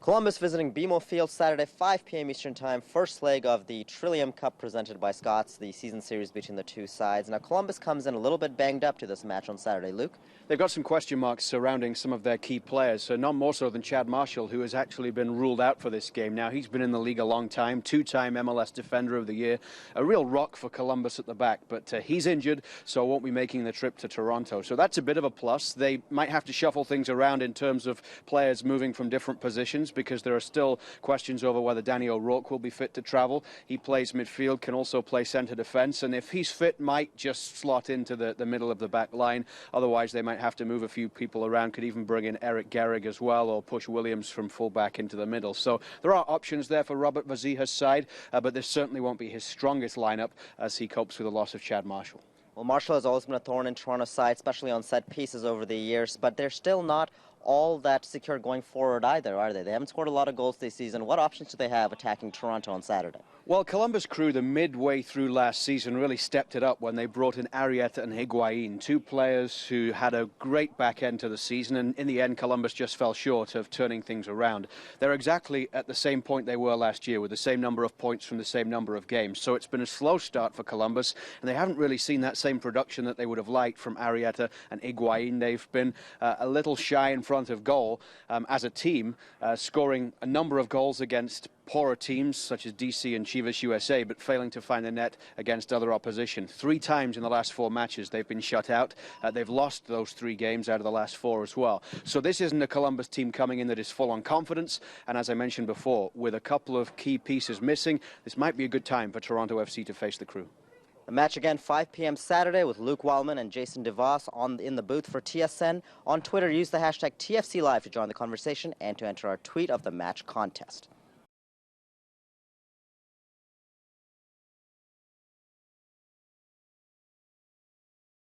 Columbus visiting BMO Field Saturday, 5 p.m. Eastern Time. First leg of the Trillium Cup presented by Scots, the season series between the two sides. Now, Columbus comes in a little bit banged up to this match on Saturday. Luke? They've got some question marks surrounding some of their key players, so not more so than Chad Marshall, who has actually been ruled out for this game. Now, he's been in the league a long time, two-time MLS Defender of the Year, a real rock for Columbus at the back, but he's injured, so won't be making the trip to Toronto. So that's a bit of a plus. They might have to shuffle things around in terms of players moving from different positions, because there are still questions over whether Danny O'Rourke will be fit to travel. He plays midfield, can also play centre defence, and if he's fit, might just slot into the middle of the back line. Otherwise, they might have to move a few people around, could even bring in Eric Gehrig as well, or push Williams from full-back into the middle. So there are options there for Robert Vaziha's side, but this certainly won't be his strongest lineup as he copes with the loss of Chad Marshall. Well, Marshall has always been a thorn in Toronto's side, especially on set pieces over the years, but they're still not all that secure going forward either, are they? They haven't scored a lot of goals this season. What options do they have attacking Toronto on Saturday? Well, Columbus Crew, the midway through last season, really stepped it up when they brought in Arrieta and Higuain, two players who had a great back end to the season, and in the end, Columbus just fell short of turning things around. They're exactly at the same point they were last year, with the same number of points from the same number of games. So it's been a slow start for Columbus, and they haven't really seen that same production that they would have liked from Arrieta and Higuain. They've been a little shy in front of goal as a team, scoring a number of goals against poorer teams such as DC and Chivas USA, but failing to find the net against other opposition. 3 times in the last 4 matches they've been shut out. They've lost those 3 games out of the last 4 as well. So this isn't a Columbus team coming in that is full on confidence, and as I mentioned before, with a couple of key pieces missing, this might be a good time for Toronto FC to face the Crew. The match again, 5 p.m. Saturday, with Luke Wileman and Jason DeVos in the booth for TSN. On Twitter, use the hashtag TFC Live to join the conversation and to enter our tweet of the match contest.